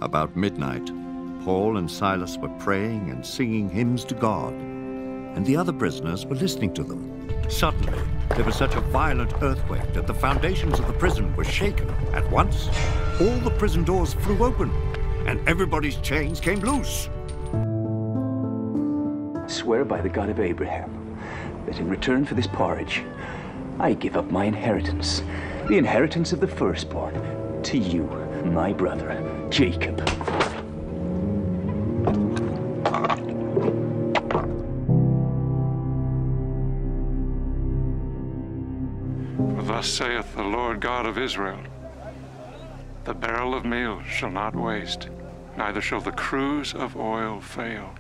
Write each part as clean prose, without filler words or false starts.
About midnight, Paul and Silas were praying and singing hymns to God, and the other prisoners were listening to them. Suddenly, there was such a violent earthquake that the foundations of the prison were shaken. At once, all the prison doors flew open, and everybody's chains came loose. Swear by the God of Abraham that in return for this porridge, I give up my inheritance, the inheritance of the firstborn, to you, my brother, Jacob. For thus saith the Lord God of Israel, the barrel of meal shall not waste, neither shall the cruse of oil fail,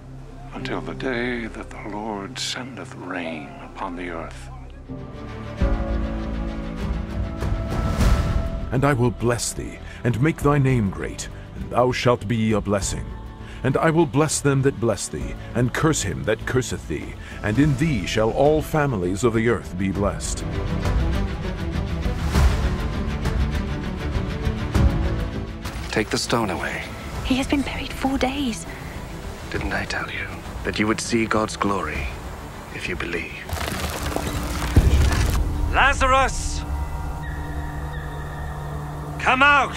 until the day that the Lord sendeth rain upon the earth. And I will bless thee, and make thy name great, and thou shalt be a blessing. And I will bless them that bless thee, and curse him that curseth thee, and in thee shall all families of the earth be blessed. Take the stone away. He has been buried 4 days. Didn't I tell you that you would see God's glory if you believe? Lazarus! Come out!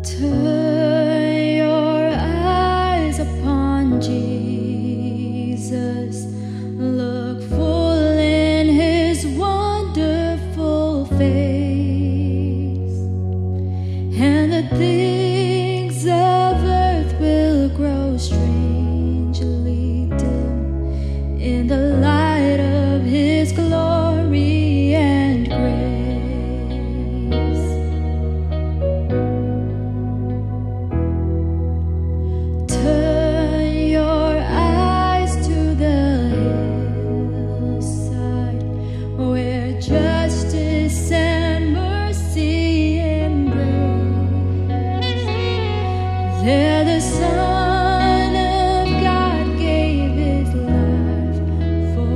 Turn your eyes upon Jesus. Look full in his wonderful face, and the things of earth will grow strangely dim in the light of his glory and grace. Justice and mercy embrace. There the Son of God gave his life for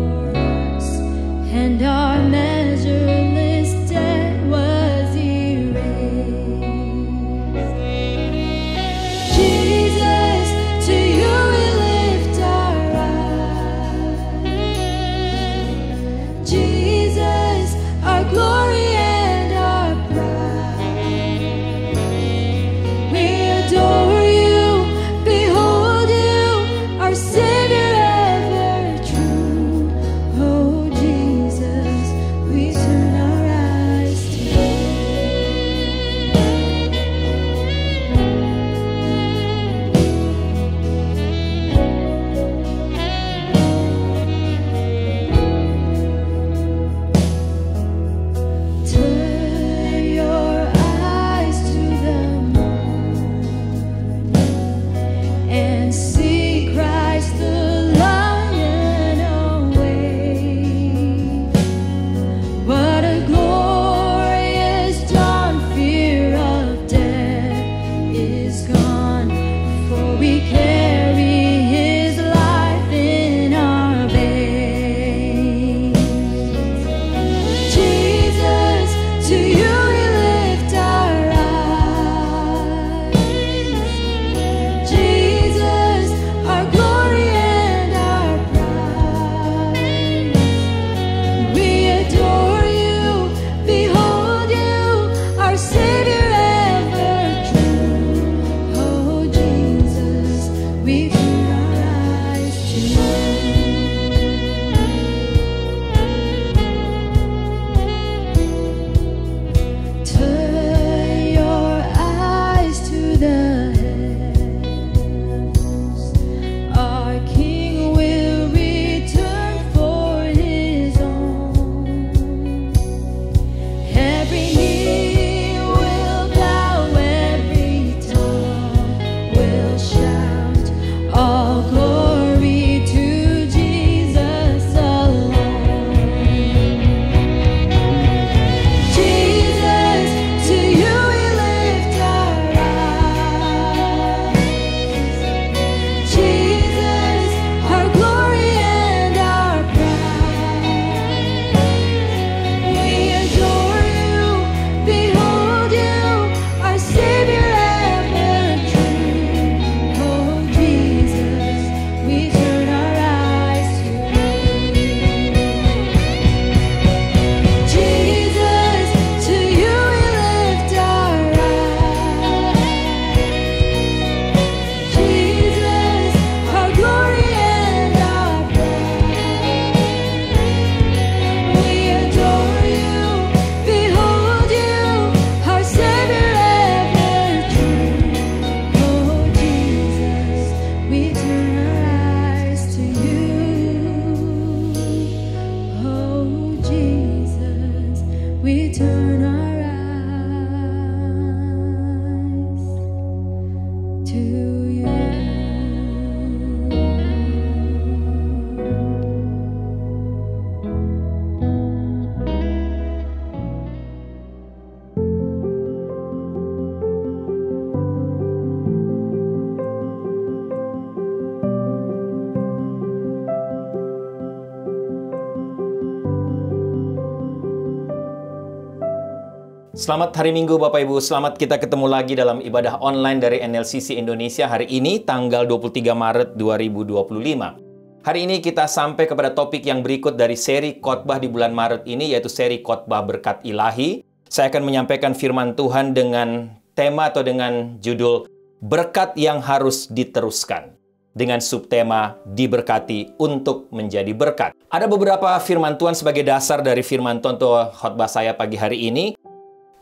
Selamat hari Minggu Bapak Ibu, selamat kita ketemu lagi dalam ibadah online dari NLCC Indonesia hari ini tanggal 23 Maret 2025. Hari ini kita sampai kepada topik yang berikut dari seri khotbah di bulan Maret ini, yaitu seri khotbah berkat ilahi. Saya akan menyampaikan firman Tuhan dengan tema atau dengan judul berkat yang harus diteruskan, dengan subtema diberkati untuk menjadi berkat. Ada beberapa firman Tuhan sebagai dasar dari firman Tuhan untuk khotbah saya pagi hari ini,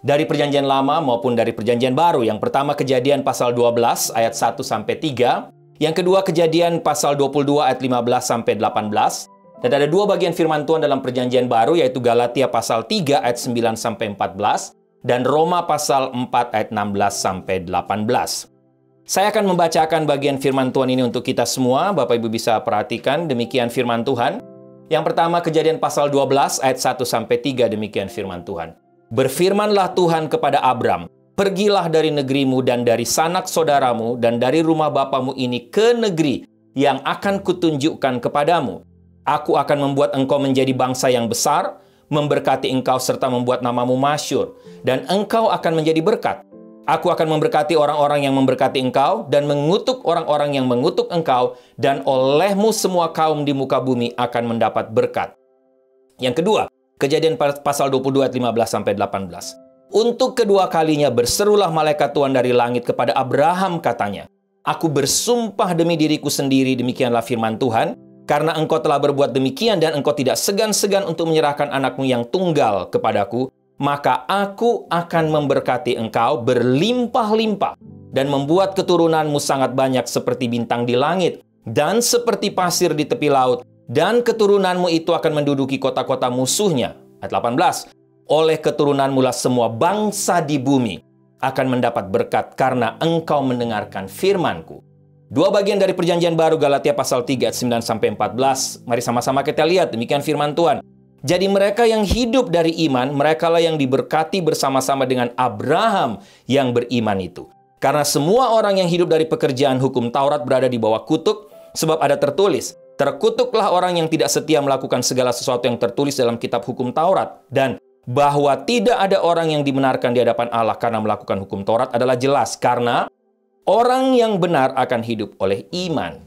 dari Perjanjian Lama maupun dari Perjanjian Baru. Yang pertama Kejadian pasal 12 ayat 1 sampai 3. Yang kedua Kejadian pasal 22 ayat 15 sampai 18. Dan ada dua bagian firman Tuhan dalam Perjanjian Baru, yaitu Galatia pasal 3 ayat 9 sampai 14 dan Roma pasal 4 ayat 16 sampai 18. Saya akan membacakan bagian firman Tuhan ini untuk kita semua. Bapak Ibu bisa perhatikan demikian firman Tuhan. Yang pertama Kejadian pasal 12 ayat 1 sampai 3, demikian firman Tuhan. Berfirmanlah Tuhan kepada Abram, pergilah dari negerimu dan dari sanak saudaramu dan dari rumah bapamu ini ke negeri yang akan kutunjukkan kepadamu. Aku akan membuat engkau menjadi bangsa yang besar, memberkati engkau serta membuat namamu masyhur, dan engkau akan menjadi berkat. Aku akan memberkati orang-orang yang memberkati engkau dan mengutuk orang-orang yang mengutuk engkau, dan olehmu semua kaum di muka bumi akan mendapat berkat. Yang kedua, Kejadian pasal 22 ayat 15 sampai 18. Untuk kedua kalinya berserulah malaikat Tuhan dari langit kepada Abraham, katanya, Aku bersumpah demi diriku sendiri, demikianlah firman Tuhan, karena engkau telah berbuat demikian dan engkau tidak segan-segan untuk menyerahkan anakmu yang tunggal kepadaku, maka aku akan memberkati engkau berlimpah-limpah dan membuat keturunanmu sangat banyak seperti bintang di langit dan seperti pasir di tepi laut, dan keturunanmu itu akan menduduki kota-kota musuhnya. Ayat 18. Oleh keturunanmu lah semua bangsa di bumi akan mendapat berkat karena engkau mendengarkan firmanku. Dua bagian dari Perjanjian Baru, Galatia pasal 3 ayat 9 sampai 14. Mari sama-sama kita lihat demikian firman Tuhan. Jadi mereka yang hidup dari iman, merekalah yang diberkati bersama-sama dengan Abraham yang beriman itu. Karena semua orang yang hidup dari pekerjaan hukum Taurat berada di bawah kutuk, sebab ada tertulis, terkutuklah orang yang tidak setia melakukan segala sesuatu yang tertulis dalam kitab hukum Taurat. Dan bahwa tidak ada orang yang dibenarkan di hadapan Allah karena melakukan hukum Taurat adalah jelas. Karena orang yang benar akan hidup oleh iman.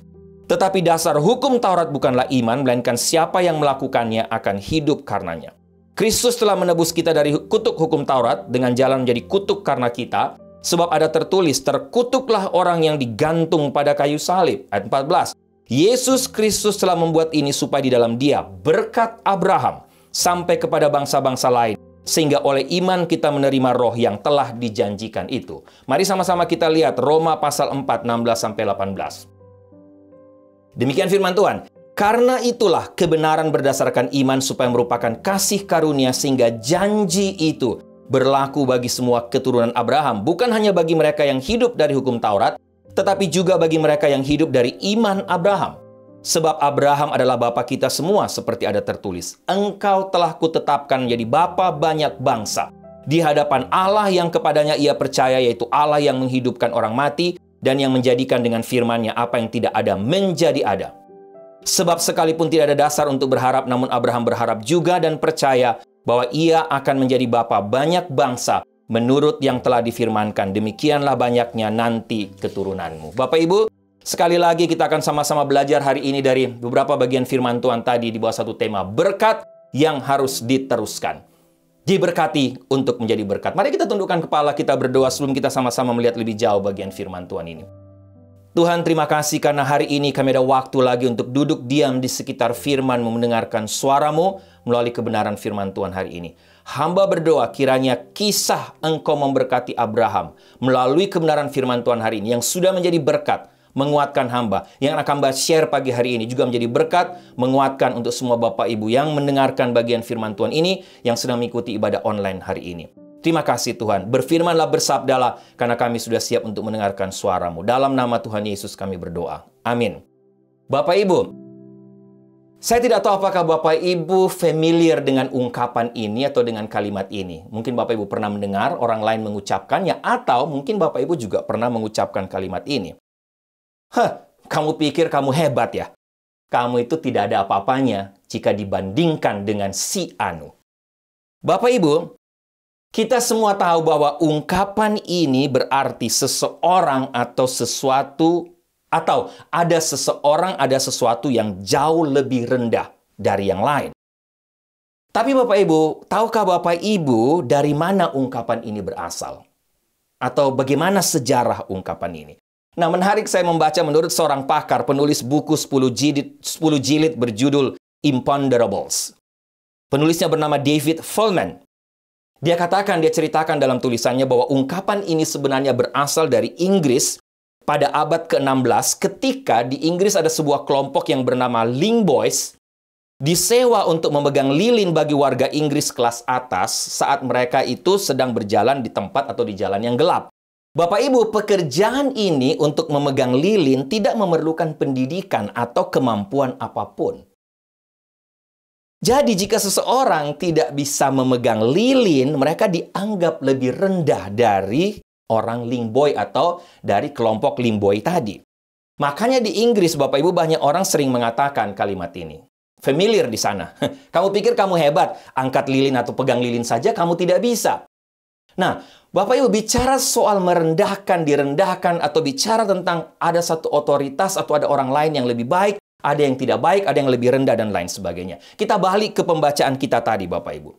Tetapi dasar hukum Taurat bukanlah iman, melainkan siapa yang melakukannya akan hidup karenanya. Kristus telah menebus kita dari kutuk hukum Taurat dengan jalan menjadi kutuk karena kita. Sebab ada tertulis, terkutuklah orang yang digantung pada kayu salib. Ayat 14. Yesus Kristus telah membuat ini supaya di dalam Dia berkat Abraham sampai kepada bangsa-bangsa lain, sehingga oleh iman kita menerima roh yang telah dijanjikan itu. Mari sama-sama kita lihat Roma pasal 4, 16 sampai 18. Demikian firman Tuhan. Karena itulah kebenaran berdasarkan iman supaya merupakan kasih karunia, sehingga janji itu berlaku bagi semua keturunan Abraham, bukan hanya bagi mereka yang hidup dari hukum Taurat, tetapi juga bagi mereka yang hidup dari iman Abraham. Sebab Abraham adalah bapa kita semua, seperti ada tertulis, Engkau telah kutetapkan menjadi bapa banyak bangsa, di hadapan Allah yang kepadanya ia percaya, yaitu Allah yang menghidupkan orang mati, dan yang menjadikan dengan firman-Nya apa yang tidak ada menjadi ada. Sebab sekalipun tidak ada dasar untuk berharap, namun Abraham berharap juga dan percaya bahwa ia akan menjadi bapa banyak bangsa, menurut yang telah difirmankan, demikianlah banyaknya nanti keturunanmu. Bapak Ibu, sekali lagi kita akan sama-sama belajar hari ini dari beberapa bagian firman Tuhan tadi di bawah satu tema, berkat yang harus diteruskan. Diberkati untuk menjadi berkat. Mari kita tundukkan kepala, kita berdoa sebelum kita sama-sama melihat lebih jauh bagian firman Tuhan ini. Tuhan, terima kasih karena hari ini kami ada waktu lagi untuk duduk diam di sekitar firman-Mu, mendengarkan suara-Mu melalui kebenaran firman Tuhan hari ini. Hamba berdoa kiranya kisah Engkau memberkati Abraham melalui kebenaran firman Tuhan hari ini yang sudah menjadi berkat, menguatkan hamba. Yang akan hamba share pagi hari ini juga menjadi berkat, menguatkan untuk semua Bapak Ibu yang mendengarkan bagian firman Tuhan ini, yang sedang mengikuti ibadah online hari ini. Terima kasih Tuhan, berfirmanlah, bersabdalah, karena kami sudah siap untuk mendengarkan suara-Mu. Dalam nama Tuhan Yesus kami berdoa. Amin. Bapak Ibu, saya tidak tahu apakah Bapak Ibu familiar dengan ungkapan ini atau dengan kalimat ini. Mungkin Bapak Ibu pernah mendengar orang lain mengucapkannya, atau mungkin Bapak Ibu juga pernah mengucapkan kalimat ini. Kamu pikir kamu hebat ya? Kamu itu tidak ada apa-apanya jika dibandingkan dengan si Anu. Bapak Ibu, Kita semua tahu bahwa ungkapan ini berarti seseorang atau sesuatu, atau ada seseorang, ada sesuatu yang jauh lebih rendah dari yang lain. Tapi Bapak Ibu, tahukah Bapak Ibu dari mana ungkapan ini berasal? Atau bagaimana sejarah ungkapan ini? Nah, menarik saya membaca menurut seorang pakar penulis buku 10 jilid berjudul Imponderables. Penulisnya bernama David Fullman. Dia ceritakan dalam tulisannya bahwa ungkapan ini sebenarnya berasal dari Inggris pada abad ke-16 ketika di Inggris ada sebuah kelompok yang bernama Ling Boys disewa untuk memegang lilin bagi warga Inggris kelas atas saat mereka itu sedang berjalan di tempat atau di jalan yang gelap. Bapak Ibu, pekerjaan ini untuk memegang lilin tidak memerlukan pendidikan atau kemampuan apapun. Jadi jika seseorang tidak bisa memegang lilin, mereka dianggap lebih rendah dari orang Lingboy atau dari kelompok Lingboy tadi. Makanya di Inggris, Bapak Ibu, banyak orang sering mengatakan kalimat ini. Familiar di sana. Kamu pikir kamu hebat, angkat lilin atau pegang lilin saja kamu tidak bisa. Nah, Bapak Ibu, bicara soal merendahkan, direndahkan, atau bicara tentang ada satu otoritas atau ada orang lain yang lebih baik, ada yang tidak baik, ada yang lebih rendah, dan lain sebagainya. Kita balik ke pembacaan kita tadi, Bapak Ibu.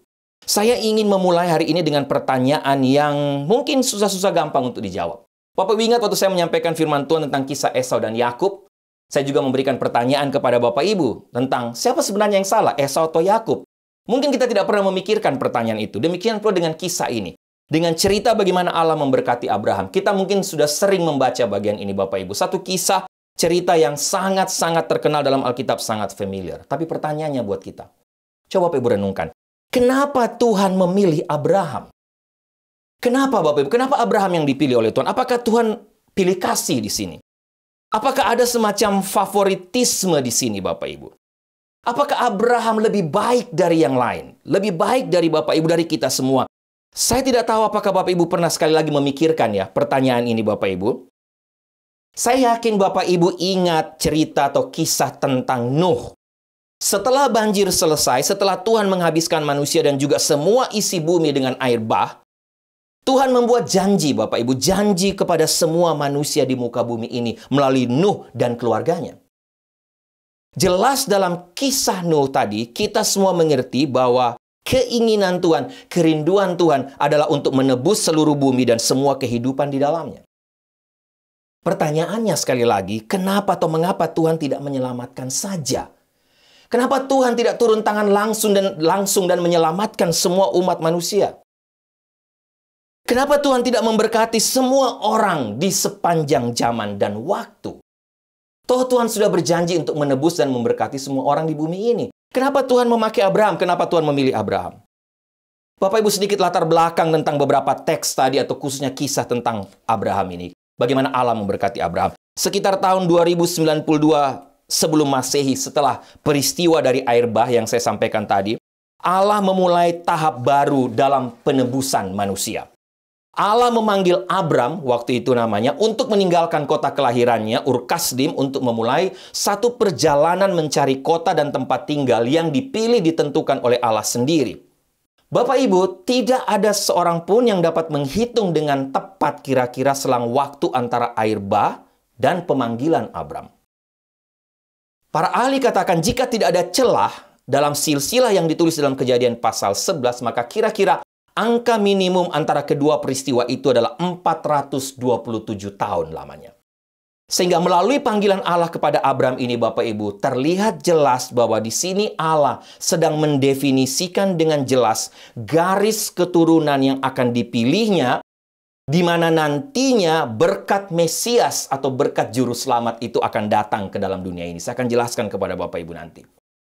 Saya ingin memulai hari ini dengan pertanyaan yang mungkin susah-susah gampang untuk dijawab. Bapak Ibu ingat waktu saya menyampaikan firman Tuhan tentang kisah Esau dan Yakub? Saya juga memberikan pertanyaan kepada Bapak Ibu tentang siapa sebenarnya yang salah, Esau atau Yakub? Mungkin kita tidak pernah memikirkan pertanyaan itu. Demikian pula dengan kisah ini. Dengan cerita bagaimana Allah memberkati Abraham. Kita mungkin sudah sering membaca bagian ini, Bapak Ibu. Satu kisah, cerita yang sangat-sangat terkenal dalam Alkitab, sangat familiar. Tapi pertanyaannya buat kita. Coba Bapak Ibu renungkan. Kenapa Tuhan memilih Abraham? Kenapa Bapak Ibu? Kenapa Abraham yang dipilih oleh Tuhan? Apakah Tuhan pilih kasih di sini? Apakah ada semacam favoritisme di sini, Bapak Ibu? Apakah Abraham lebih baik dari yang lain? Lebih baik dari Bapak Ibu, dari kita semua? Saya tidak tahu apakah Bapak Ibu pernah sekali lagi memikirkan ya pertanyaan ini, Bapak Ibu. Saya yakin Bapak Ibu ingat cerita atau kisah tentang Nuh. Setelah banjir selesai, setelah Tuhan menghabiskan manusia dan juga semua isi bumi dengan air bah, Tuhan membuat janji, Bapak Ibu, janji kepada semua manusia di muka bumi ini melalui Nuh dan keluarganya. Jelas dalam kisah Nuh tadi, kita semua mengerti bahwa keinginan Tuhan, kerinduan Tuhan adalah untuk menebus seluruh bumi dan semua kehidupan di dalamnya. Pertanyaannya sekali lagi, kenapa atau mengapa Tuhan tidak menyelamatkan saja? Kenapa Tuhan tidak turun tangan langsung dan menyelamatkan semua umat manusia? Kenapa Tuhan tidak memberkati semua orang di sepanjang zaman dan waktu? Toh Tuhan sudah berjanji untuk menebus dan memberkati semua orang di bumi ini. Kenapa Tuhan memakai Abraham? Kenapa Tuhan memilih Abraham? Bapak Ibu, sedikit latar belakang tentang beberapa teks tadi atau khususnya kisah tentang Abraham ini. Bagaimana Allah memberkati Abraham. Sekitar tahun 2092 sebelum Masehi, setelah peristiwa dari air bah yang saya sampaikan tadi, Allah memulai tahap baru dalam penebusan manusia. Allah memanggil Abram, waktu itu namanya, untuk meninggalkan kota kelahirannya, Ur Kasdim, untuk memulai satu perjalanan mencari kota dan tempat tinggal yang dipilih ditentukan oleh Allah sendiri. Bapak Ibu, tidak ada seorang pun yang dapat menghitung dengan tepat kira-kira selang waktu antara air bah dan pemanggilan Abram. Para ahli katakan jika tidak ada celah dalam silsilah yang ditulis dalam Kejadian pasal 11, maka kira-kira angka minimum antara kedua peristiwa itu adalah 427 tahun lamanya. Sehingga melalui panggilan Allah kepada Abram ini, Bapak Ibu, terlihat jelas bahwa di sini Allah sedang mendefinisikan dengan jelas garis keturunan yang akan dipilihnya, di mana nantinya berkat Mesias atau berkat Juru Selamat itu akan datang ke dalam dunia ini. Saya akan jelaskan kepada Bapak Ibu nanti.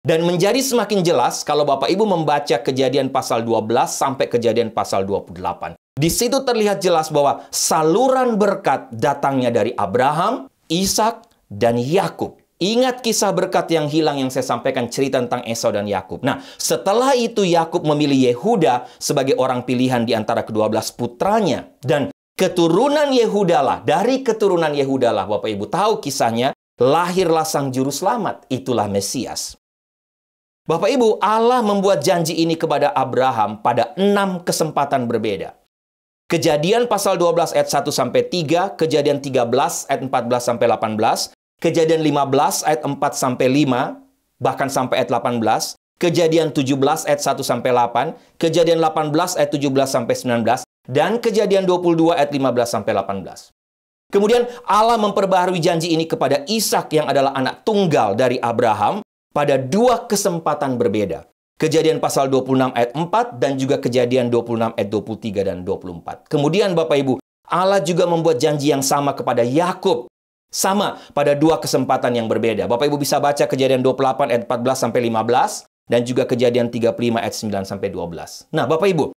Dan menjadi semakin jelas kalau Bapak Ibu membaca Kejadian pasal 12 sampai Kejadian pasal 28. Di situ terlihat jelas bahwa saluran berkat datangnya dari Abraham, Ishak, dan Yakub. Ingat kisah berkat yang hilang yang saya sampaikan, cerita tentang Esau dan Yakub. Nah, setelah itu Yakub memilih Yehuda sebagai orang pilihan di antara ke-12 putranya. Dan keturunan Yehudalah, dari keturunan Yehudalah, Bapak Ibu tahu kisahnya, lahirlah sang Juru Selamat, itulah Mesias. Bapak Ibu, Allah membuat janji ini kepada Abraham pada 6 kesempatan berbeda. Kejadian pasal 12 ayat 1 sampai 3, Kejadian 13 ayat 14 sampai 18, Kejadian 15 ayat 4 sampai 5, bahkan sampai ayat 18, Kejadian 17 ayat 1 sampai 8, Kejadian 18 ayat 17 sampai 19, dan Kejadian 22 ayat 15 sampai 18. Kemudian Allah memperbaharui janji ini kepada Ishak yang adalah anak tunggal dari Abraham pada 2 kesempatan berbeda. Kejadian pasal 26 ayat 4 dan juga Kejadian 26 ayat 23 dan 24. Kemudian Bapak Ibu, Allah juga membuat janji yang sama kepada Yakub. Sama pada 2 kesempatan yang berbeda. Bapak Ibu bisa baca Kejadian 28 ayat 14 sampai 15 dan juga Kejadian 35 ayat 9 sampai 12. Nah, Bapak Ibu,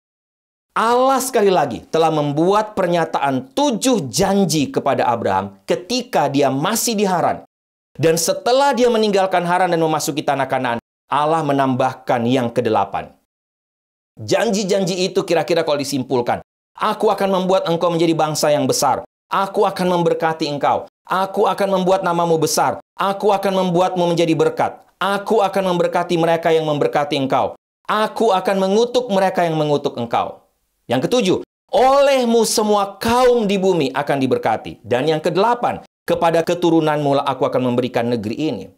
Allah sekali lagi telah membuat pernyataan 7 janji kepada Abraham ketika dia masih di Haran. Dan setelah dia meninggalkan Haran dan memasuki tanah Kanaan, Allah menambahkan yang ke-8. Janji-janji itu kira-kira kalau disimpulkan, aku akan membuat engkau menjadi bangsa yang besar. Aku akan memberkati engkau. Aku akan membuat namamu besar. Aku akan membuatmu menjadi berkat. Aku akan memberkati mereka yang memberkati engkau. Aku akan mengutuk mereka yang mengutuk engkau. Yang ke-7, olehmu semua kaum di bumi akan diberkati. Dan yang ke-8, kepada keturunanmu aku akan memberikan negeri ini.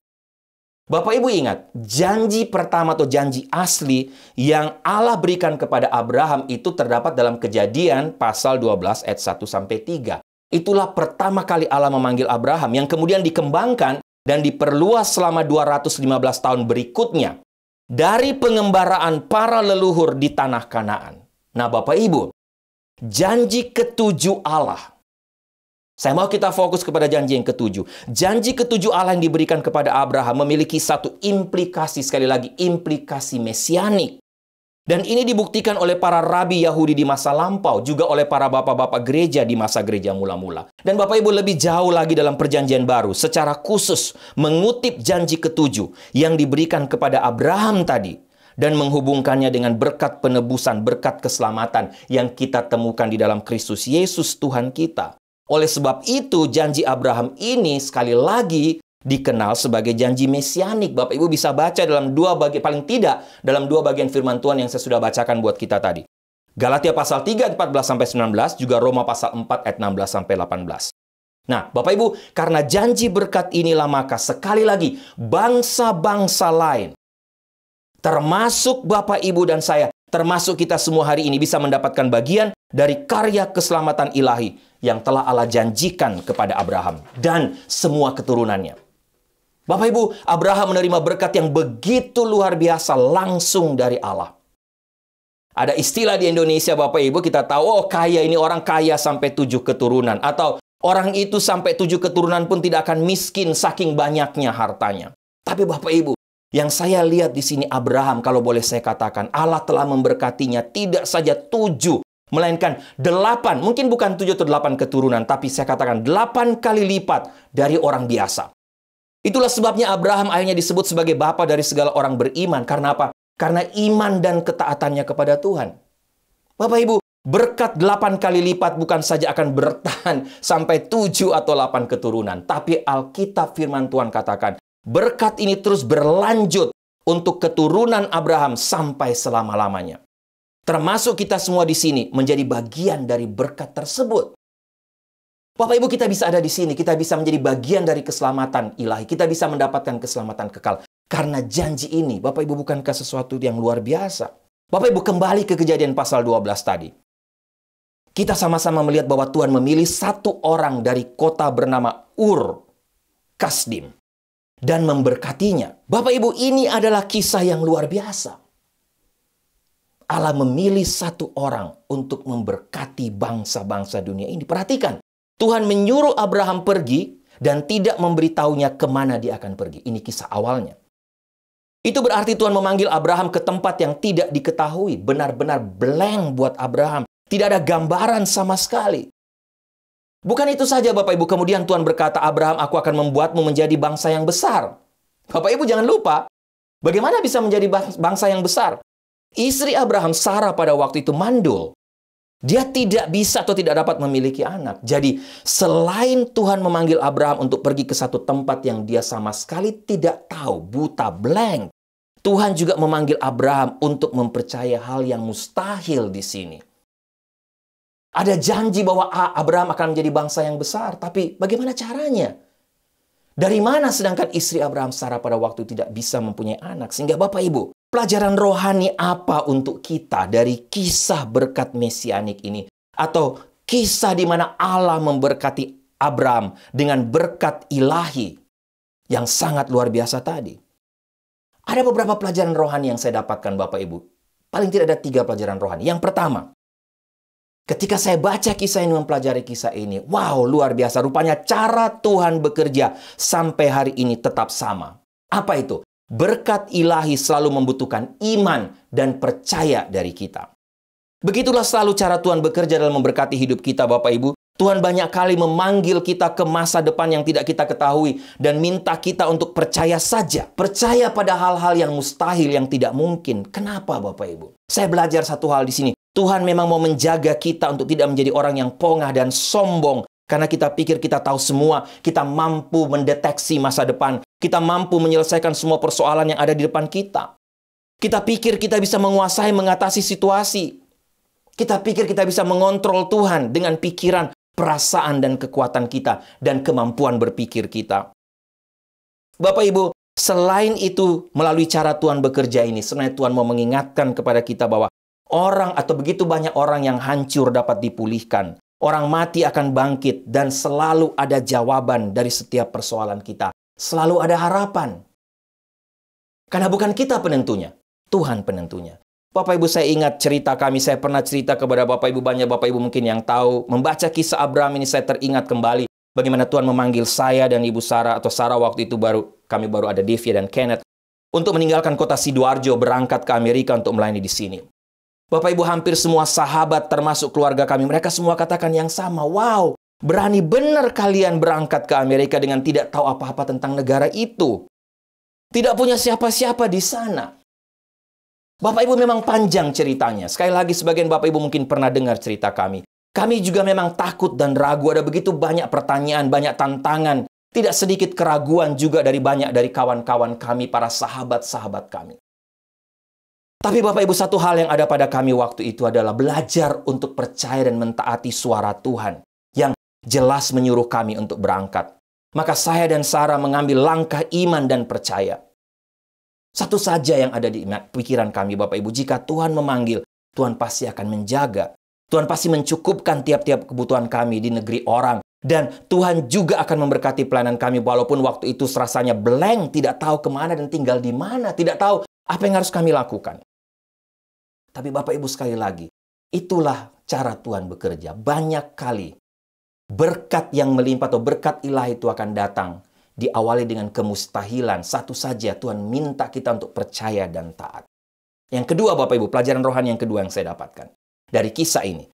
Bapak Ibu ingat, janji pertama atau janji asli yang Allah berikan kepada Abraham itu terdapat dalam Kejadian pasal 12 ayat 1 sampai 3. Itulah pertama kali Allah memanggil Abraham yang kemudian dikembangkan dan diperluas selama 215 tahun berikutnya dari pengembaraan para leluhur di tanah Kanaan. Nah, Bapak Ibu, janji ke-7 Allah. Saya mau kita fokus kepada janji yang ke-7. Janji ke-7 Allah yang diberikan kepada Abraham memiliki satu implikasi, sekali lagi, implikasi mesianik. Dan ini dibuktikan oleh para rabi Yahudi di masa lampau, juga oleh para bapak-bapak gereja di masa gereja mula-mula. Dan Bapak Ibu lebih jauh lagi dalam perjanjian baru, secara khusus mengutip janji ke-7 yang diberikan kepada Abraham tadi, dan menghubungkannya dengan berkat penebusan, berkat keselamatan yang kita temukan di dalam Kristus Yesus Tuhan kita. Oleh sebab itu, janji Abraham ini sekali lagi dikenal sebagai janji mesianik. Bapak Ibu bisa baca dalam paling tidak dalam 2 bagian firman Tuhan yang saya sudah bacakan buat kita tadi. Galatia pasal 3 ayat 14-19, juga Roma pasal 4 ayat 16-18. Nah, Bapak Ibu, karena janji berkat inilah maka sekali lagi bangsa-bangsa lain, termasuk Bapak Ibu dan saya, termasuk kita semua hari ini bisa mendapatkan bagian dari karya keselamatan ilahi yang telah Allah janjikan kepada Abraham dan semua keturunannya. Bapak Ibu, Abraham menerima berkat yang begitu luar biasa langsung dari Allah. Ada istilah di Indonesia, Bapak Ibu, kita tahu, oh kaya ini orang kaya sampai 7 keturunan. Atau orang itu sampai 7 keturunan pun tidak akan miskin saking banyaknya hartanya. Tapi Bapak Ibu, yang saya lihat di sini Abraham, kalau boleh saya katakan, Allah telah memberkatinya tidak saja 7, melainkan 8, mungkin bukan 7 atau 8 keturunan, tapi saya katakan 8 kali lipat dari orang biasa. Itulah sebabnya Abraham akhirnya disebut sebagai bapa dari segala orang beriman. Karena apa? Karena iman dan ketaatannya kepada Tuhan. Bapak Ibu, berkat 8 kali lipat bukan saja akan bertahan sampai 7 atau 8 keturunan. Tapi Alkitab firman Tuhan katakan, berkat ini terus berlanjut untuk keturunan Abraham sampai selama-lamanya. Termasuk kita semua di sini menjadi bagian dari berkat tersebut. Bapak Ibu, kita bisa ada di sini, kita bisa menjadi bagian dari keselamatan ilahi, kita bisa mendapatkan keselamatan kekal. Karena janji ini, Bapak Ibu, bukankah sesuatu yang luar biasa? Bapak Ibu, kembali ke Kejadian pasal 12 tadi. Kita sama-sama melihat bahwa Tuhan memilih satu orang dari kota bernama Ur Kasdim dan memberkatinya. Bapak Ibu, ini adalah kisah yang luar biasa. Allah memilih satu orang untuk memberkati bangsa-bangsa dunia ini. Perhatikan. Tuhan menyuruh Abraham pergi dan tidak memberitahunya kemana dia akan pergi. Ini kisah awalnya. Itu berarti Tuhan memanggil Abraham ke tempat yang tidak diketahui. Benar-benar blank buat Abraham. Tidak ada gambaran sama sekali. Bukan itu saja Bapak Ibu. Kemudian Tuhan berkata, Abraham, aku akan membuatmu menjadi bangsa yang besar. Bapak Ibu jangan lupa, bagaimana bisa menjadi bangsa yang besar? Istri Abraham, Sarah, pada waktu itu mandul. Dia tidak bisa atau tidak dapat memiliki anak. Jadi, selain Tuhan memanggil Abraham untuk pergi ke satu tempat yang dia sama sekali tidak tahu, buta, blank. Tuhan juga memanggil Abraham untuk mempercayai hal yang mustahil di sini. Ada janji bahwa Abraham akan menjadi bangsa yang besar, tapi bagaimana caranya? Dari mana sedangkan istri Abraham Sarah pada waktu tidak bisa mempunyai anak? Sehingga Bapak Ibu, pelajaran rohani apa untuk kita dari kisah berkat mesianik ini? Atau kisah di mana Allah memberkati Abraham dengan berkat ilahi yang sangat luar biasa tadi. Ada beberapa pelajaran rohani yang saya dapatkan Bapak Ibu. Paling tidak ada 3 pelajaran rohani. Yang pertama, ketika saya baca kisah ini, mempelajari kisah ini, wow, luar biasa. Rupanya cara Tuhan bekerja sampai hari ini tetap sama. Apa itu? Berkat ilahi selalu membutuhkan iman dan percaya dari kita. Begitulah selalu cara Tuhan bekerja dalam memberkati hidup kita, Bapak Ibu. Tuhan banyak kali memanggil kita ke masa depan yang tidak kita ketahui dan minta kita untuk percaya saja. Percaya pada hal-hal yang mustahil, yang tidak mungkin. Kenapa, Bapak Ibu? Saya belajar satu hal di sini. Tuhan memang mau menjaga kita untuk tidak menjadi orang yang pongah dan sombong. Karena kita pikir kita tahu semua, kita mampu mendeteksi masa depan. Kita mampu menyelesaikan semua persoalan yang ada di depan kita. Kita pikir kita bisa menguasai, mengatasi situasi. Kita pikir kita bisa mengontrol Tuhan dengan pikiran, perasaan, dan kekuatan kita, dan kemampuan berpikir kita. Bapak Ibu, selain itu, melalui cara Tuhan bekerja ini, sebenarnya Tuhan mau mengingatkan kepada kita bahwa orang atau begitu banyak orang yang hancur dapat dipulihkan. Orang mati akan bangkit dan selalu ada jawaban dari setiap persoalan kita. Selalu ada harapan. Karena bukan kita penentunya, Tuhan penentunya. Bapak Ibu, saya ingat cerita kami, saya pernah cerita kepada Bapak Ibu, banyak Bapak Ibu mungkin yang tahu. Membaca kisah Abraham ini saya teringat kembali bagaimana Tuhan memanggil saya dan Ibu Sarah, atau Sarah waktu itu kami baru ada Devia dan Kenneth, untuk meninggalkan kota Sidoarjo, berangkat ke Amerika untuk melayani di sini. Bapak Ibu, hampir semua sahabat termasuk keluarga kami, mereka semua katakan yang sama. Wow, berani benar kalian berangkat ke Amerika dengan tidak tahu apa-apa tentang negara itu. Tidak punya siapa-siapa di sana. Bapak Ibu, memang panjang ceritanya. Sekali lagi, sebagian Bapak Ibu mungkin pernah dengar cerita kami. Kami juga memang takut dan ragu. Ada begitu banyak pertanyaan, banyak tantangan. Tidak sedikit keraguan juga dari banyak dari kawan-kawan kami, para sahabat-sahabat kami. Tapi Bapak Ibu, satu hal yang ada pada kami waktu itu adalah belajar untuk percaya dan mentaati suara Tuhan yang jelas menyuruh kami untuk berangkat. Maka saya dan Sarah mengambil langkah iman dan percaya. Satu saja yang ada di pikiran kami, Bapak Ibu, jika Tuhan memanggil, Tuhan pasti akan menjaga. Tuhan pasti mencukupkan tiap-tiap kebutuhan kami di negeri orang. Dan Tuhan juga akan memberkati pelayanan kami, walaupun waktu itu rasanya blank, tidak tahu kemana dan tinggal di mana, tidak tahu apa yang harus kami lakukan. Tapi Bapak Ibu, sekali lagi, itulah cara Tuhan bekerja. Banyak kali berkat yang melimpah atau berkat ilahi itu akan datang. Diawali dengan kemustahilan. Satu saja, Tuhan minta kita untuk percaya dan taat. Yang kedua, Bapak Ibu, pelajaran rohani yang kedua yang saya dapatkan dari kisah ini.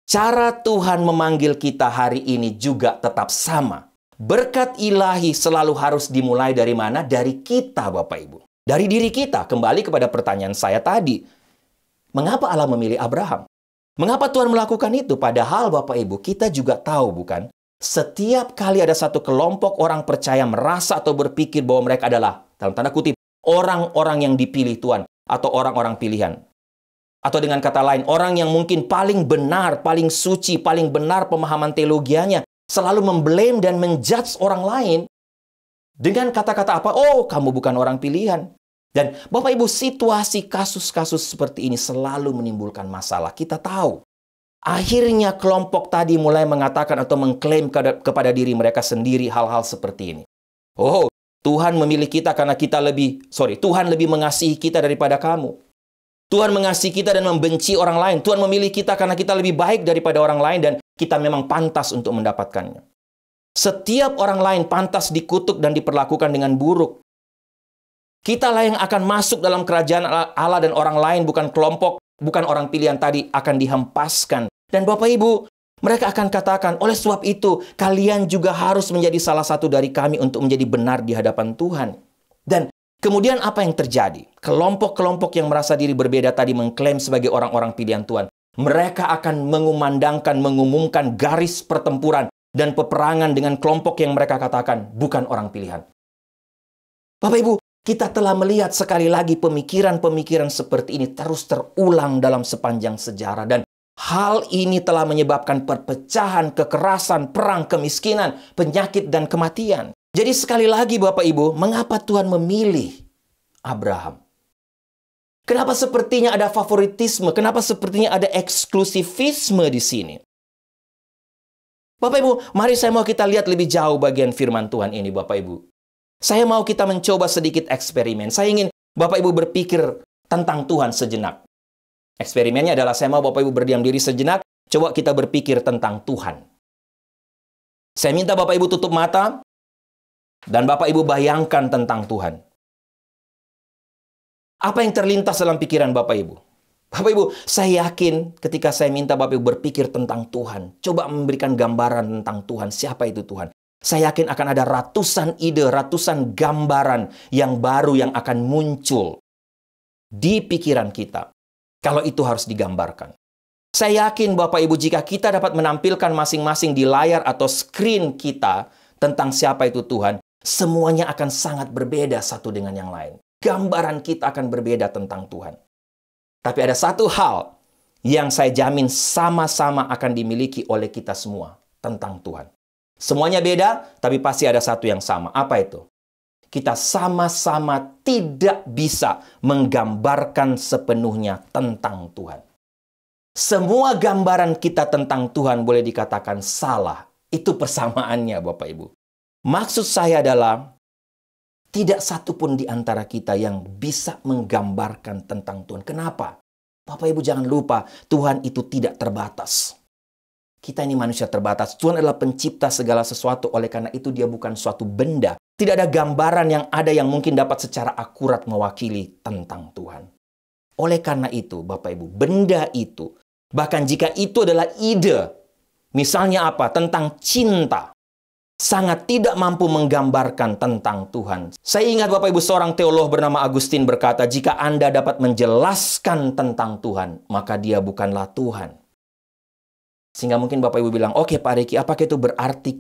Cara Tuhan memanggil kita hari ini juga tetap sama. Berkat ilahi selalu harus dimulai dari mana? Dari kita, Bapak Ibu. Dari diri kita. Kembali kepada pertanyaan saya tadi. Mengapa Allah memilih Abraham? Mengapa Tuhan melakukan itu? Padahal Bapak Ibu, kita juga tahu, bukan? Setiap kali ada satu kelompok orang percaya merasa atau berpikir bahwa mereka adalah, dalam tanda kutip, orang-orang yang dipilih Tuhan atau orang-orang pilihan. Atau dengan kata lain, orang yang mungkin paling benar, paling suci, paling benar pemahaman teologianya, selalu memblame dan menjudge orang lain dengan kata-kata apa? Oh, kamu bukan orang pilihan. Dan Bapak Ibu, situasi kasus-kasus seperti ini selalu menimbulkan masalah. Kita tahu. Akhirnya kelompok tadi mulai mengatakan atau mengklaim kepada diri mereka sendiri hal-hal seperti ini. Oh, Tuhan memilih kita karena Tuhan lebih mengasihi kita daripada kamu. Tuhan mengasihi kita dan membenci orang lain. Tuhan memilih kita karena kita lebih baik daripada orang lain dan kita memang pantas untuk mendapatkannya. Setiap orang lain pantas dikutuk dan diperlakukan dengan buruk. Kitalah yang akan masuk dalam kerajaan Allah dan orang lain, bukan kelompok, bukan orang pilihan tadi, akan dihempaskan. Dan Bapak Ibu, mereka akan katakan, oleh sebab itu, kalian juga harus menjadi salah satu dari kami untuk menjadi benar di hadapan Tuhan. Dan kemudian apa yang terjadi? Kelompok-kelompok yang merasa diri berbeda tadi mengklaim sebagai orang-orang pilihan Tuhan. Mereka akan mengumumkan garis pertempuran dan peperangan dengan kelompok yang mereka katakan bukan orang pilihan. Bapak Ibu, Kita telah melihat sekali lagi pemikiran-pemikiran seperti ini terus terulang dalam sepanjang sejarah. Dan hal ini telah menyebabkan perpecahan, kekerasan, perang, kemiskinan, penyakit, dan kematian. Jadi sekali lagi Bapak Ibu, mengapa Tuhan memilih Abraham? Kenapa sepertinya ada favoritisme? Kenapa sepertinya ada eksklusivisme di sini? Bapak Ibu, mari saya mau kita lihat lebih jauh bagian firman Tuhan ini Bapak Ibu. Saya mau kita mencoba sedikit eksperimen. Saya ingin Bapak Ibu berpikir tentang Tuhan sejenak. Eksperimennya adalah saya mau Bapak Ibu berdiam diri sejenak. Coba kita berpikir tentang Tuhan. Saya minta Bapak Ibu tutup mata. Dan Bapak Ibu bayangkan tentang Tuhan. Apa yang terlintas dalam pikiran Bapak Ibu? Bapak Ibu, saya yakin ketika saya minta Bapak Ibu berpikir tentang Tuhan. Coba memberikan gambaran tentang Tuhan. Siapa itu Tuhan? Saya yakin akan ada ratusan ide, ratusan gambaran yang baru yang akan muncul di pikiran kita. Kalau itu harus digambarkan. Saya yakin Bapak Ibu jika kita dapat menampilkan masing-masing di layar atau screen kita tentang siapa itu Tuhan, semuanya akan sangat berbeda satu dengan yang lain. Gambaran kita akan berbeda tentang Tuhan. Tapi ada satu hal yang saya jamin sama-sama akan dimiliki oleh kita semua tentang Tuhan. Semuanya beda, tapi pasti ada satu yang sama. Apa itu? Kita sama-sama tidak bisa menggambarkan sepenuhnya tentang Tuhan. Semua gambaran kita tentang Tuhan boleh dikatakan salah. Itu persamaannya, Bapak Ibu. Maksud saya adalah tidak satu pun di antara kita yang bisa menggambarkan tentang Tuhan. Kenapa? Bapak Ibu jangan lupa, Tuhan itu tidak terbatas. Kita ini manusia terbatas. Tuhan adalah pencipta segala sesuatu. Oleh karena itu dia bukan suatu benda. Tidak ada gambaran yang ada yang mungkin dapat secara akurat mewakili tentang Tuhan. Oleh karena itu, Bapak Ibu, benda itu, bahkan jika itu adalah ide, misalnya apa? Tentang cinta. Sangat tidak mampu menggambarkan tentang Tuhan. Saya ingat Bapak Ibu seorang teolog bernama Agustin berkata, jika Anda dapat menjelaskan tentang Tuhan, maka dia bukanlah Tuhan. Sehingga mungkin Bapak Ibu bilang, oke Pak Riki, apakah itu berarti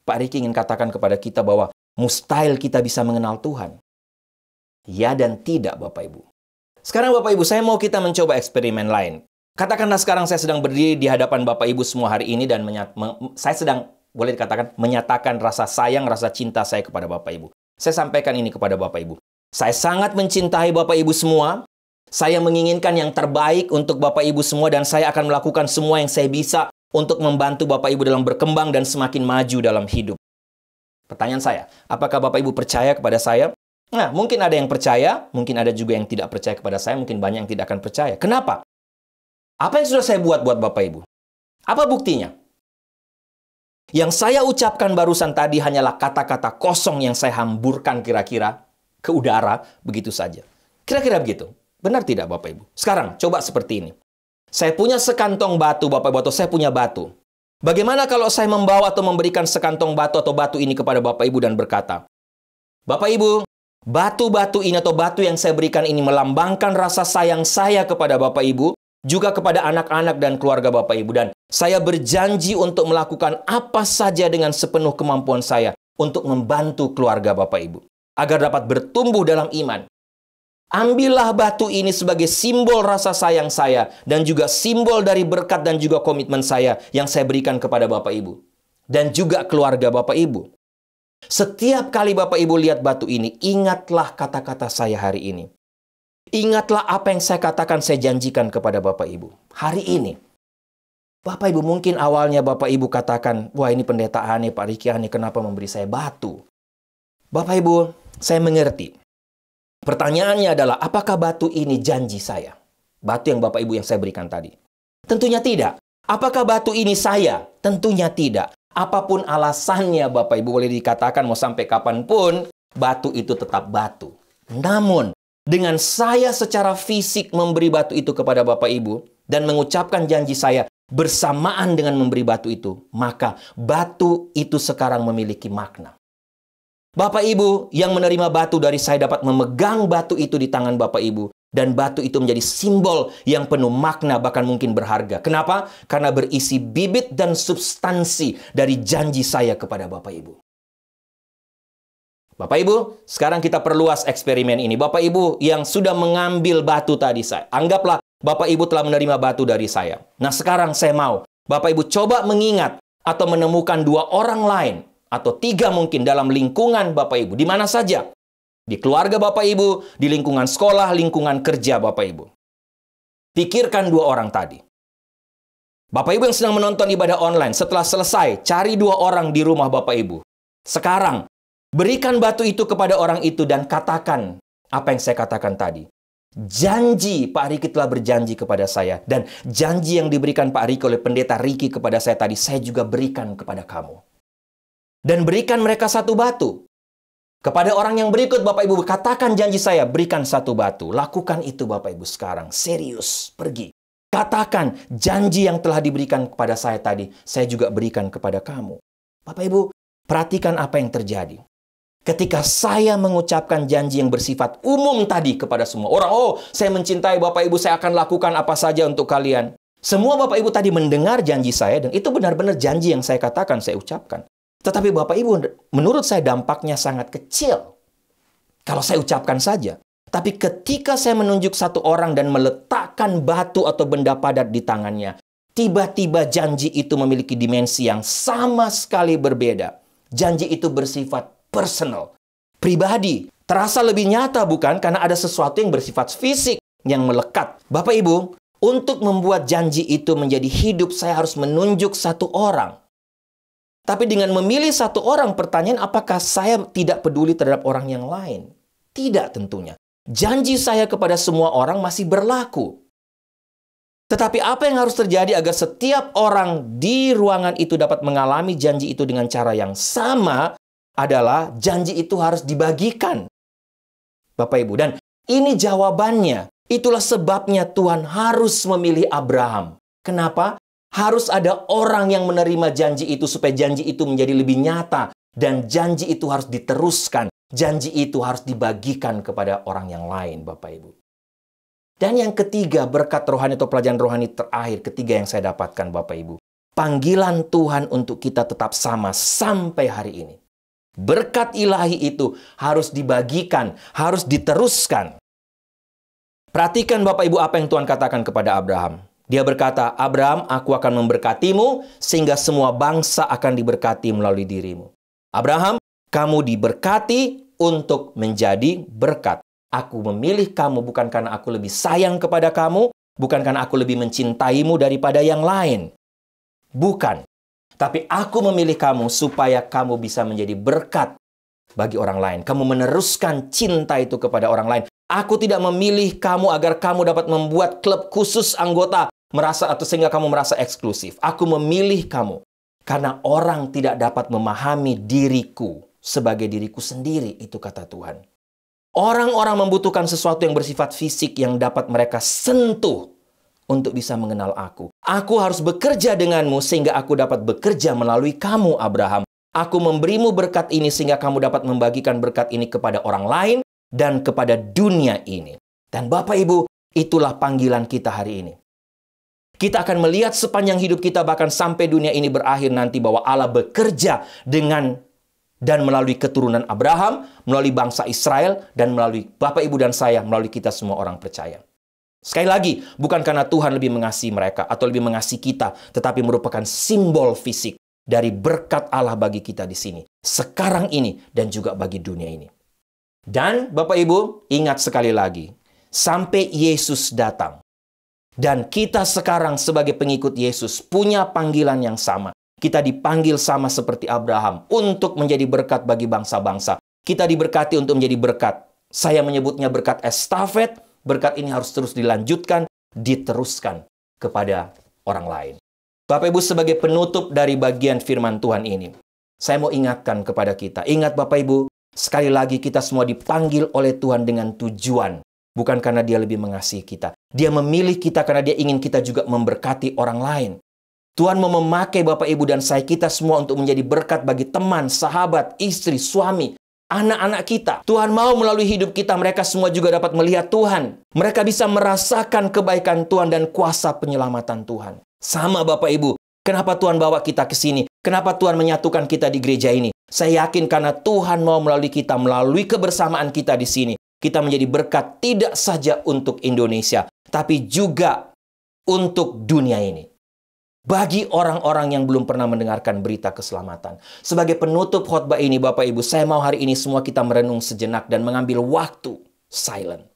Pak Riki ingin katakan kepada kita bahwa mustahil kita bisa mengenal Tuhan? Ya dan tidak Bapak Ibu. Sekarang Bapak Ibu, saya mau kita mencoba eksperimen lain. Katakanlah sekarang saya sedang berdiri di hadapan Bapak Ibu semua hari ini dan saya sedang, boleh dikatakan, menyatakan rasa sayang, rasa cinta saya kepada Bapak Ibu. Saya sampaikan ini kepada Bapak Ibu. Saya sangat mencintai Bapak Ibu semua. Saya menginginkan yang terbaik untuk Bapak Ibu semua dan saya akan melakukan semua yang saya bisa untuk membantu Bapak Ibu dalam berkembang dan semakin maju dalam hidup. Pertanyaan saya, apakah Bapak Ibu percaya kepada saya? Nah, mungkin ada yang percaya, mungkin ada juga yang tidak percaya kepada saya, mungkin banyak yang tidak akan percaya. Kenapa? Apa yang sudah saya buat Bapak Ibu? Apa buktinya? Yang saya ucapkan barusan tadi hanyalah kata-kata kosong yang saya hamburkan kira-kira ke udara, begitu saja. Kira-kira begitu. Benar tidak Bapak Ibu? Sekarang, coba seperti ini. Saya punya sekantong batu, Bapak Ibu, atau saya punya batu. Bagaimana kalau saya membawa atau memberikan sekantong batu atau batu ini kepada Bapak Ibu dan berkata, Bapak Ibu, batu-batu ini atau batu yang saya berikan ini melambangkan rasa sayang saya kepada Bapak Ibu, juga kepada anak-anak dan keluarga Bapak Ibu. Dan saya berjanji untuk melakukan apa saja dengan sepenuh kemampuan saya untuk membantu keluarga Bapak Ibu, agar dapat bertumbuh dalam iman. Ambillah batu ini sebagai simbol rasa sayang saya dan juga simbol dari berkat dan juga komitmen saya yang saya berikan kepada Bapak Ibu dan juga keluarga Bapak Ibu. Setiap kali Bapak Ibu lihat batu ini, ingatlah kata-kata saya hari ini. Ingatlah apa yang saya katakan, saya janjikan kepada Bapak Ibu hari ini. Bapak Ibu, mungkin awalnya Bapak Ibu katakan, wah ini pendeta aneh, Pak Riki aneh, kenapa memberi saya batu? Bapak Ibu, saya mengerti. Pertanyaannya adalah, apakah batu ini janji saya? Batu yang Bapak Ibu yang saya berikan tadi. Tentunya tidak. Apakah batu ini saya? Tentunya tidak. Apapun alasannya Bapak Ibu boleh dikatakan mau sampai kapanpun, batu itu tetap batu. Namun, dengan saya secara fisik memberi batu itu kepada Bapak Ibu, dan mengucapkan janji saya bersamaan dengan memberi batu itu, maka batu itu sekarang memiliki makna. Bapak Ibu yang menerima batu dari saya dapat memegang batu itu di tangan Bapak Ibu. Dan batu itu menjadi simbol yang penuh makna, bahkan mungkin berharga. Kenapa? Karena berisi bibit dan substansi dari janji saya kepada Bapak Ibu. Bapak Ibu, sekarang kita perluas eksperimen ini. Bapak Ibu yang sudah mengambil batu tadi, anggaplah Bapak Ibu telah menerima batu dari saya. Nah, sekarang saya mau Bapak Ibu coba mengingat atau menemukan 2 orang lain atau 3 mungkin dalam lingkungan Bapak Ibu. Di mana saja? Di keluarga Bapak Ibu, di lingkungan sekolah, lingkungan kerja Bapak Ibu. Pikirkan 2 orang tadi. Bapak Ibu yang sedang menonton ibadah online, setelah selesai, cari 2 orang di rumah Bapak Ibu. Sekarang, berikan batu itu kepada orang itu dan katakan apa yang saya katakan tadi. Janji Pak Riki telah berjanji kepada saya. Dan janji yang diberikan Pak Riki oleh pendeta Riki kepada saya tadi, saya juga berikan kepada kamu. Dan berikan mereka 1 batu. Kepada orang yang berikut, Bapak Ibu, katakan janji saya, berikan 1 batu. Lakukan itu Bapak Ibu sekarang. Serius, pergi. Katakan janji yang telah diberikan kepada saya tadi, saya juga berikan kepada kamu. Bapak Ibu, perhatikan apa yang terjadi. Ketika saya mengucapkan janji yang bersifat umum tadi kepada semua orang, oh, saya mencintai Bapak Ibu, saya akan lakukan apa saja untuk kalian. Semua Bapak Ibu tadi mendengar janji saya, dan itu benar-benar janji yang saya katakan, saya ucapkan. Tetapi Bapak Ibu, menurut saya dampaknya sangat kecil kalau saya ucapkan saja. Tapi ketika saya menunjuk 1 orang dan meletakkan batu atau benda padat di tangannya, tiba-tiba janji itu memiliki dimensi yang sama sekali berbeda. Janji itu bersifat personal, pribadi. Terasa lebih nyata bukan? Karena ada sesuatu yang bersifat fisik yang melekat. Bapak Ibu, untuk membuat janji itu menjadi hidup, saya harus menunjuk 1 orang. Tapi dengan memilih 1 orang, pertanyaan apakah saya tidak peduli terhadap orang yang lain? Tidak tentunya. Janji saya kepada semua orang masih berlaku. Tetapi apa yang harus terjadi agar setiap orang di ruangan itu dapat mengalami janji itu dengan cara yang sama adalah janji itu harus dibagikan. Bapak Ibu, dan ini jawabannya. Itulah sebabnya Tuhan harus memilih Abraham. Kenapa? Harus ada orang yang menerima janji itu supaya janji itu menjadi lebih nyata. Dan janji itu harus diteruskan. Janji itu harus dibagikan kepada orang yang lain, Bapak Ibu. Dan yang ketiga, berkat rohani atau pelajaran rohani terakhir, ketiga yang saya dapatkan, Bapak Ibu. Panggilan Tuhan untuk kita tetap sama sampai hari ini. Berkat ilahi itu harus dibagikan, harus diteruskan. Perhatikan Bapak Ibu apa yang Tuhan katakan kepada Abraham. Dia berkata, Abraham, aku akan memberkatimu sehingga semua bangsa akan diberkati melalui dirimu. Abraham, kamu diberkati untuk menjadi berkat. Aku memilih kamu bukan karena aku lebih sayang kepada kamu, bukan karena aku lebih mencintaimu daripada yang lain. Bukan. Tapi aku memilih kamu supaya kamu bisa menjadi berkat bagi orang lain. Kamu meneruskan cinta itu kepada orang lain. Aku tidak memilih kamu agar kamu dapat membuat klub khusus anggota sehingga kamu merasa eksklusif. Aku memilih kamu karena orang tidak dapat memahami diriku sebagai diriku sendiri, itu kata Tuhan. Orang-orang membutuhkan sesuatu yang bersifat fisik yang dapat mereka sentuh untuk bisa mengenal aku. Aku harus bekerja denganmu sehingga aku dapat bekerja melalui kamu, Abraham. Aku memberimu berkat ini sehingga kamu dapat membagikan berkat ini kepada orang lain dan kepada dunia ini. Dan Bapak Ibu, itulah panggilan kita hari ini. Kita akan melihat sepanjang hidup kita bahkan sampai dunia ini berakhir nanti bahwa Allah bekerja dengan dan melalui keturunan Abraham, melalui bangsa Israel, dan melalui Bapak, Ibu, dan saya, melalui kita semua orang percaya. Sekali lagi, bukan karena Tuhan lebih mengasihi mereka atau lebih mengasihi kita, tetapi merupakan simbol fisik dari berkat Allah bagi kita di sini, sekarang ini, dan juga bagi dunia ini. Dan Bapak Ibu, ingat sekali lagi, sampai Yesus datang, dan kita sekarang sebagai pengikut Yesus punya panggilan yang sama. Kita dipanggil sama seperti Abraham untuk menjadi berkat bagi bangsa-bangsa. Kita diberkati untuk menjadi berkat. Saya menyebutnya berkat estafet. Berkat ini harus terus dilanjutkan, diteruskan kepada orang lain. Bapak Ibu, sebagai penutup dari bagian firman Tuhan ini, saya mau ingatkan kepada kita. Ingat Bapak Ibu, sekali lagi kita semua dipanggil oleh Tuhan dengan tujuan. Bukan karena dia lebih mengasihi kita. Dia memilih kita karena dia ingin kita juga memberkati orang lain. Tuhan mau memakai Bapak, Ibu, dan saya kita semua untuk menjadi berkat bagi teman, sahabat, istri, suami, anak-anak kita. Tuhan mau melalui hidup kita, mereka semua juga dapat melihat Tuhan. Mereka bisa merasakan kebaikan Tuhan dan kuasa penyelamatan Tuhan. Sama Bapak, Ibu, kenapa Tuhan bawa kita ke sini? Kenapa Tuhan menyatukan kita di gereja ini? Saya yakin karena Tuhan mau melalui kita, melalui kebersamaan kita di sini, kita menjadi berkat tidak saja untuk Indonesia, tapi juga untuk dunia ini. Bagi orang-orang yang belum pernah mendengarkan berita keselamatan. Sebagai penutup khotbah ini, Bapak Ibu, saya mau hari ini semua kita merenung sejenak dan mengambil waktu silent.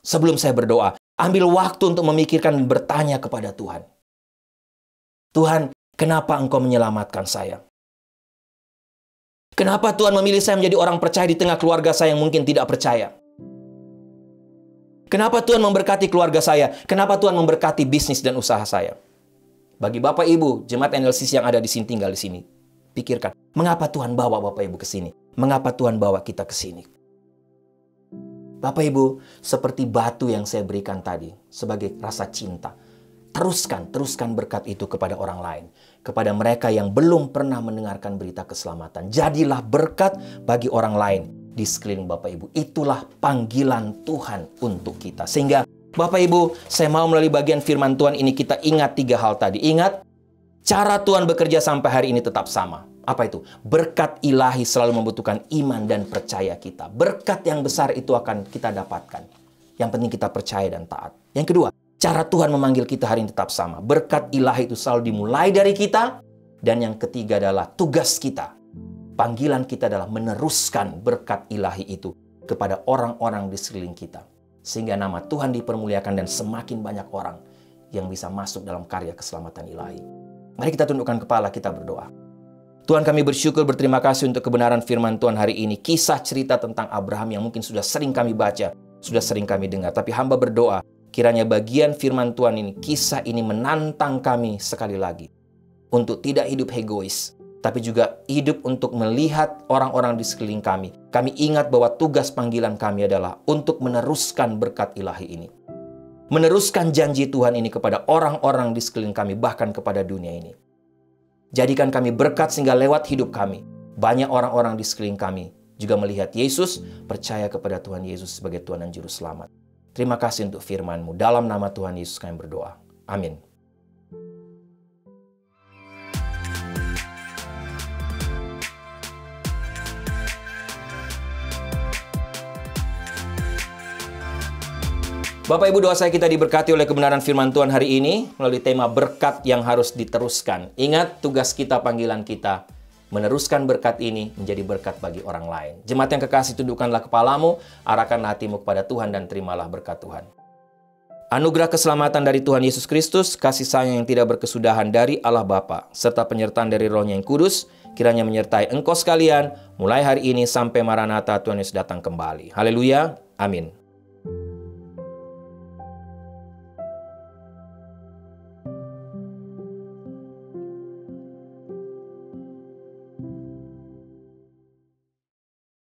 Sebelum saya berdoa, ambil waktu untuk memikirkan dan bertanya kepada Tuhan. Tuhan, kenapa Engkau menyelamatkan saya? Kenapa Tuhan memilih saya menjadi orang percaya di tengah keluarga saya yang mungkin tidak percaya? Kenapa Tuhan memberkati keluarga saya? Kenapa Tuhan memberkati bisnis dan usaha saya? Bagi Bapak Ibu, jemaat NLCC yang ada di sini, tinggal di sini, pikirkan, mengapa Tuhan bawa Bapak Ibu ke sini? Mengapa Tuhan bawa kita ke sini? Bapak Ibu, seperti batu yang saya berikan tadi, sebagai rasa cinta, teruskan berkat itu kepada orang lain. Kepada mereka yang belum pernah mendengarkan berita keselamatan. Jadilah berkat bagi orang lain di sekeliling Bapak Ibu. Itulah panggilan Tuhan untuk kita. Sehingga Bapak Ibu, saya mau melalui bagian firman Tuhan ini kita ingat 3 hal tadi. Ingat, cara Tuhan bekerja sampai hari ini tetap sama. Apa itu? Berkat ilahi selalu membutuhkan iman dan percaya kita. Berkat yang besar itu akan kita dapatkan. Yang penting kita percaya dan taat. Yang kedua, cara Tuhan memanggil kita hari ini tetap sama. Berkat ilahi itu selalu dimulai dari kita. Dan yang ketiga adalah tugas kita. Panggilan kita adalah meneruskan berkat ilahi itu kepada orang-orang di sekeliling kita. Sehingga nama Tuhan dipermuliakan dan semakin banyak orang yang bisa masuk dalam karya keselamatan ilahi. Mari kita tundukkan kepala, kita berdoa. Tuhan, kami bersyukur, berterima kasih untuk kebenaran firman Tuhan hari ini. Kisah cerita tentang Abraham yang mungkin sudah sering kami baca, sudah sering kami dengar. Tapi hamba berdoa, kiranya bagian firman Tuhan ini, kisah ini menantang kami sekali lagi. Untuk tidak hidup egois, tapi juga hidup untuk melihat orang-orang di sekeliling kami. Kami ingat bahwa tugas panggilan kami adalah untuk meneruskan berkat ilahi ini. Meneruskan janji Tuhan ini kepada orang-orang di sekeliling kami, bahkan kepada dunia ini. Jadikan kami berkat sehingga lewat hidup kami, banyak orang-orang di sekeliling kami juga melihat Yesus, percaya kepada Tuhan Yesus sebagai Tuhan dan Juru Selamat. Terima kasih untuk firman-Mu. Dalam nama Tuhan Yesus kami berdoa. Amin. Bapak Ibu, doa saya kita diberkati oleh kebenaran firman Tuhan hari ini melalui tema berkat yang harus diteruskan. Ingat tugas kita, panggilan kita, meneruskan berkat ini menjadi berkat bagi orang lain. Jemaat yang kekasih, tundukkanlah kepalamu, arahkan hatimu kepada Tuhan dan terimalah berkat Tuhan. Anugerah keselamatan dari Tuhan Yesus Kristus, kasih sayang yang tidak berkesudahan dari Allah Bapa, serta penyertaan dari Roh-Nya yang kudus, kiranya menyertai engkau sekalian, mulai hari ini sampai Maranatha Tuhan Yesus datang kembali. Haleluya, amin.